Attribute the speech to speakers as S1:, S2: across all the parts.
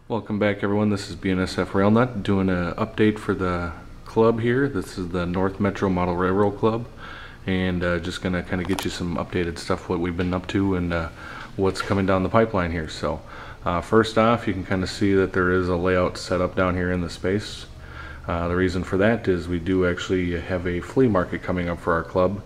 S1: Welcome back, everyone. This is BNSF Railnut doing an update for the club here. This is the North Metro Model Railroad Club, and just gonna kind of get you some updated stuff, what we've been up to and what's coming down the pipeline here. So first off, you can kind of see that there is a layout set up down here in the space. The reason for that is we do actually have a flea market coming up for our club,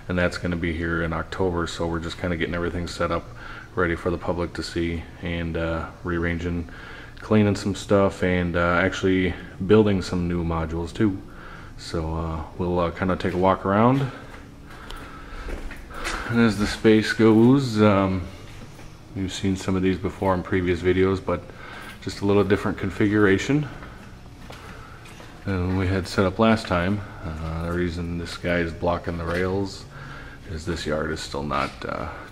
S1: and that's going to be here in October. So we're just kind of getting everything set up ready for the public to see, and rearranging, cleaning some stuff, and actually building some new modules too. So we'll kind of take a walk around. And as the space goes, you've seen some of these before in previous videos, but just a little different configuration than we had set up last time. The reason this guy is blocking the rails is this yard is still not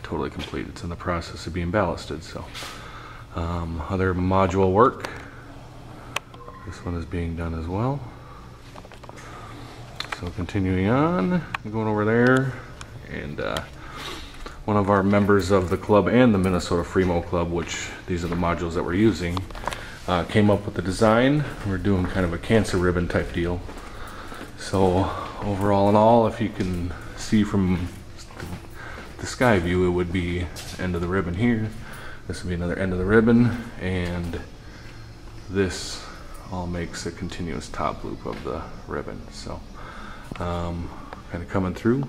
S1: totally complete. It's in the process of being ballasted. So other module work, this one is being done as well. So continuing on, going over there, and one of our members of the club and the Minnesota Fremo Club, which these are the modules that we're using, came up with the design. We're doing kind of a cancer ribbon type deal. So overall in all, if you can see from the sky view, it would be end of the ribbon here. This would be another end of the ribbon, and this all makes a continuous top loop of the ribbon. So kind of coming through.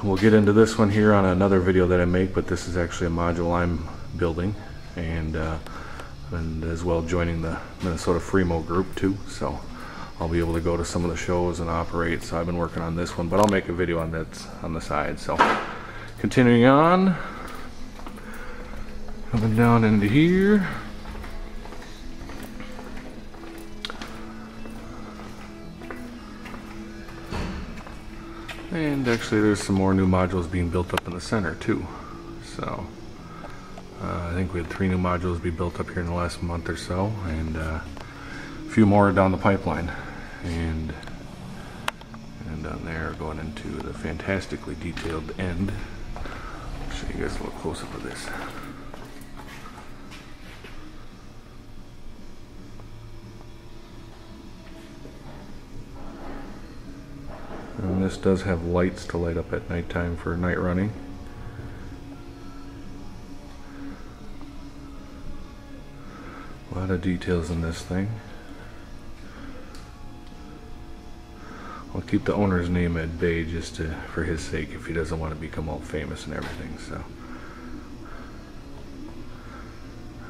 S1: We'll get into this one here on another video that I make, but this is actually a module I'm building, and as well joining the Minnesota Fremo group too. So I'll be able to go to some of the shows and operate. So I've been working on this one, but I'll make a video on that on the side. So continuing on, coming down into here. And actually there's some more new modules being built up in the center too. So I think we had 3 new modules be built up here in the last month or so, and a few more down the pipeline. And down there going into the fantastically detailed end. I'll show you guys a little close up of this. And this does have lights to light up at nighttime for night running. A lot of details in this thing. I'll keep the owner's name at bay just for his sake, if he doesn't want to become all famous and everything. So,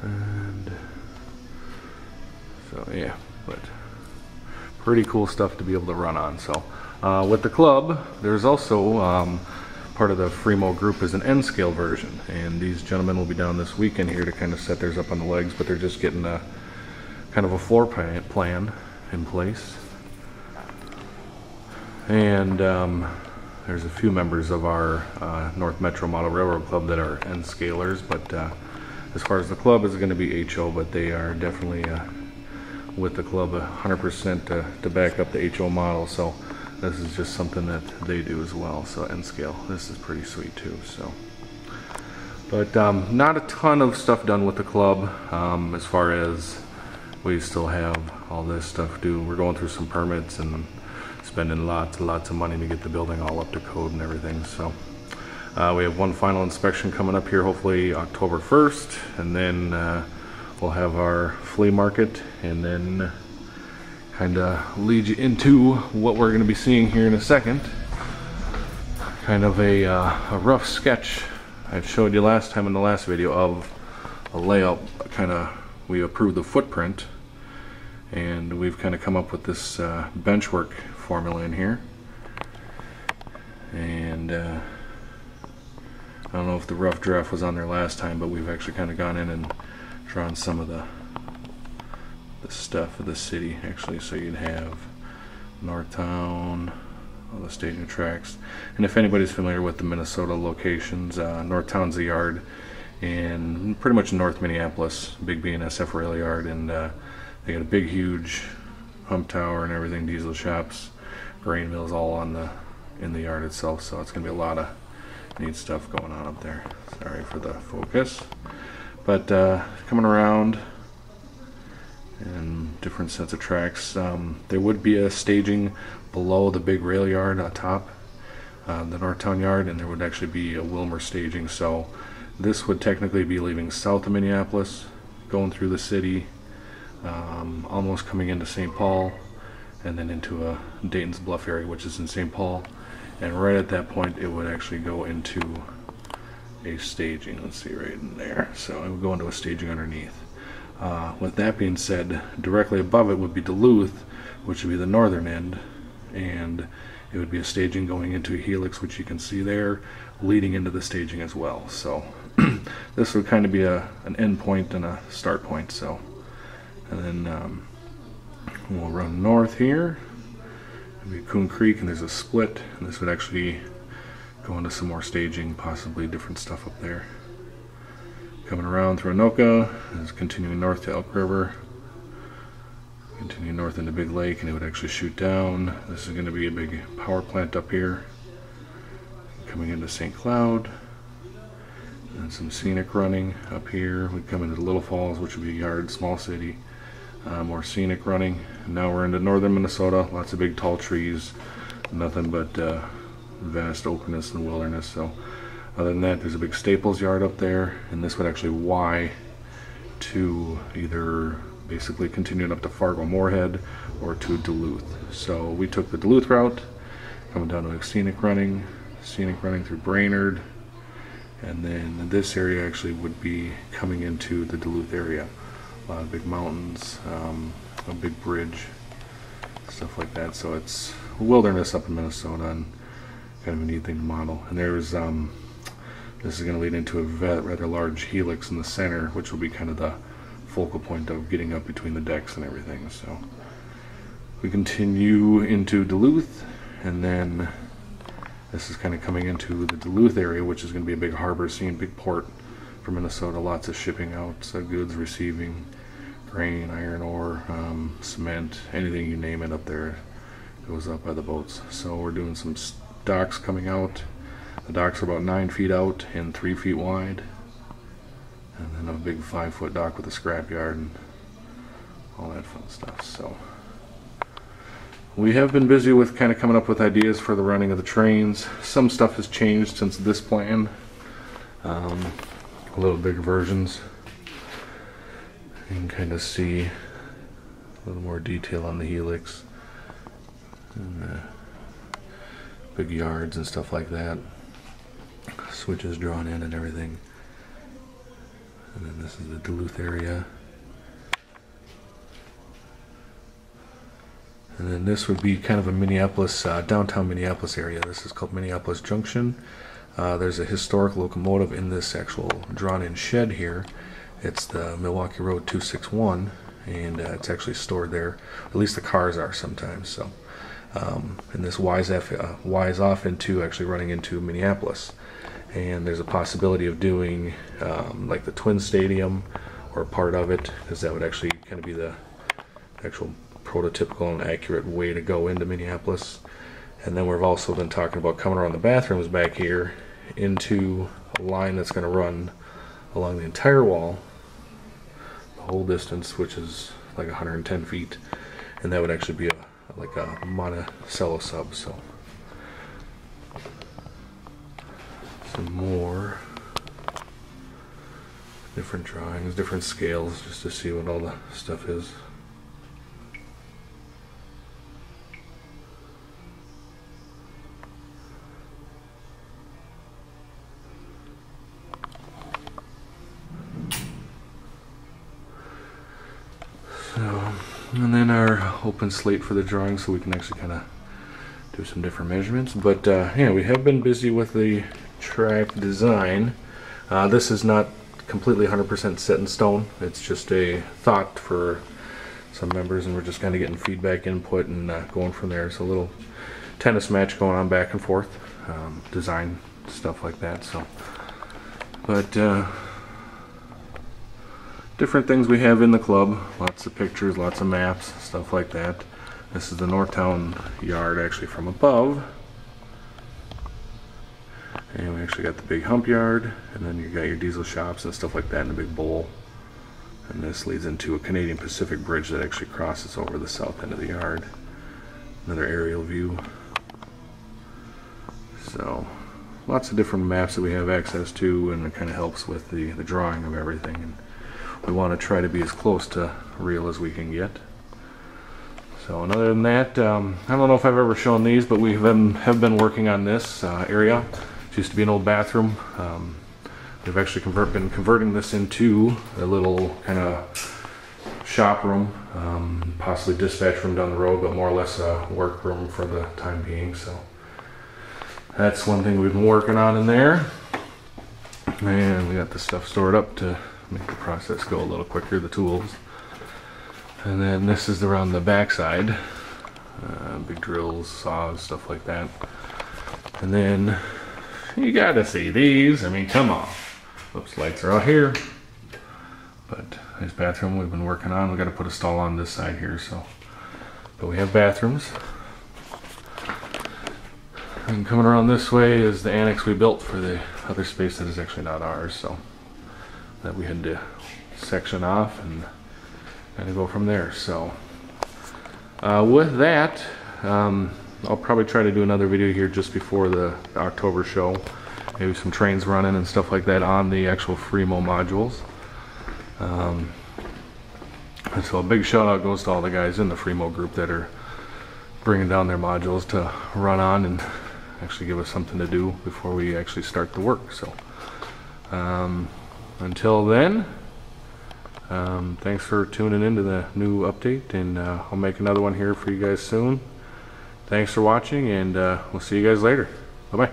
S1: and so yeah, but pretty cool stuff to be able to run on. So with the club, there's also part of the Fremo group is an N-scale version, and these gentlemen will be down this weekend here to kind of set theirs up on the legs, but they're just getting a kind of a floor plan in place. And there's a few members of our North Metro Model Railroad Club that are N-scalers, but as far as the club is going to be HO, but they are definitely with the club 100% to back up the HO model. So this is just something that they do as well. So N-scale, this is pretty sweet too. So, but not a ton of stuff done with the club as far as we still have all this stuff to do. We're going through some permits and spending lots and lots of money to get the building all up to code and everything. So we have one final inspection coming up here, hopefully October 1st, and then we'll have our flea market, and then kind of lead you into what we're going to be seeing here in a second. Kind of a rough sketch I showed you last time in the last video of a layout. Kind of, we approved the footprint, and we've kind of come up with this bench work formula in here. And I don't know if the rough draft was on there last time, but we've actually kind of gone in and drawn some of the stuff of the city actually. So you'd have Northtown, all the stadium tracks, and if anybody's familiar with the Minnesota locations, Northtown's the yard, and pretty much North Minneapolis, big BNSF rail yard, and they got a big huge hump tower and everything, diesel shops, grain mills, all in the yard itself. So it's gonna be a lot of neat stuff going on up there. Sorry for the focus. But coming around and different sets of tracks, there would be a staging below the big rail yard atop the Northtown yard, and there would actually be a Wilmer staging. So this would technically be leaving south of Minneapolis, going through the city, almost coming into St. Paul, and then into a Dayton's Bluff area, which is in St. Paul. And right at that point, it would actually go into a staging. Let's see, right in there. So it would go into a staging underneath. With that being said, directly above it would be Duluth, which would be the northern end, and it would be a staging going into a helix, which you can see there, leading into the staging as well. So this would kind of be an end point and a start point. So, and then we'll run north here. It'll be Coon Creek, and there's a split, and this would actually go into some more staging, possibly different stuff up there. Coming around through Anoka, is continuing north to Elk River, continuing north into Big Lake, and it would actually shoot down. This is going to be a big power plant up here. Coming into St. Cloud, and some scenic running up here. We'd come into Little Falls, which would be a yard, small city. More scenic running. And now we're into northern Minnesota, lots of big tall trees, nothing but vast openness and wilderness. So other than that, there's a big Staples yard up there, and this would actually Y to either basically continuing up to Fargo Moorhead or to Duluth. So we took the Duluth route, coming down to scenic running through Brainerd, and then this area actually would be coming into the Duluth area. A lot of big mountains, a big bridge, stuff like that. So it's wilderness up in Minnesota, and kind of a neat thing to model. And there's this is going to lead into a rather large helix in the center, which will be kind of the focal point of getting up between the decks and everything. So we continue into Duluth, and then this is kind of coming into the Duluth area, which is going to be a big harbor scene, big port for Minnesota. Lots of shipping out, goods, receiving, grain, iron ore, cement, anything you name it up there goes up by the boats. So we're doing some docks coming out. The docks are about 9 feet out and 3 feet wide, and then a big 5-foot dock with a scrapyard and all that fun stuff. So we have been busy with kind of coming up with ideas for the running of the trains. Some stuff has changed since this plan, a little bigger versions. You can kind of see a little more detail on the helix and big yards and stuff like that, switches drawn in and everything. And then this is the Duluth area, and then this would be kind of a Minneapolis, downtown Minneapolis area. This is called Minneapolis Junction. There's a historic locomotive in this actual drawn-in shed here. It's the Milwaukee Road 261, and it's actually stored there. At least the cars are sometimes. So, and this Y's off into actually running into Minneapolis. And there's a possibility of doing like the Twin Stadium or part of it, because that would actually kind of be the actual prototypical and accurate way to go into Minneapolis. And then we've also been talking about coming around the bathrooms back here into a line that's going to run along the entire wall, the whole distance, which is like 110 feet, and that would actually be like a Monticello sub. So some more different drawings, different scales, just to see what all the stuff is. So, and then our open slate for the drawing, so we can actually kind of do some different measurements. But yeah, we have been busy with the track design. This is not completely 100% set in stone. It's just a thought for some members, and we're just kind of getting feedback, input, and going from there. It's a little tennis match going on back and forth, design stuff like that. So, but different things we have in the club, lots of pictures, lots of maps, stuff like that. This is the Northtown yard actually from above, And we actually got the big hump yard, and then you got your diesel shops and stuff like that in a big bowl. And this leads into a Canadian Pacific bridge that actually crosses over the south end of the yard. Another aerial view. So lots of different maps that we have access to, and it kind of helps with the drawing of everything. And we want to try to be as close to real as we can get. So, and other than that, I don't know if I've ever shown these, but we have been working on this area. It used to be an old bathroom. We've actually been converting this into a little kind of shop room, possibly dispatch room down the road, but more or less a work room for the time being. So that's one thing we've been working on in there. And we got the stuff stored up to make the process go a little quicker, the tools. And then this is around the back side, big drills, saws, stuff like that. And then you gotta see these. I mean, come on. Oops, lights are out here. But this bathroom we've been working on. We got to put a stall on this side here, so. But we have bathrooms. And coming around this way is the annex we built for the other space that is actually not ours, so that we had to section off and kind of go from there. So with that, I'll probably try to do another video here just before the October show. Maybe some trains running and stuff like that on the actual Fremo modules. And so a big shout out goes to all the guys in the Fremo group that are bringing down their modules to run on and actually give us something to do before we actually start the work. So until then, thanks for tuning into the new update, and I'll make another one here for you guys soon. Thanks for watching, and we'll see you guys later. Bye bye.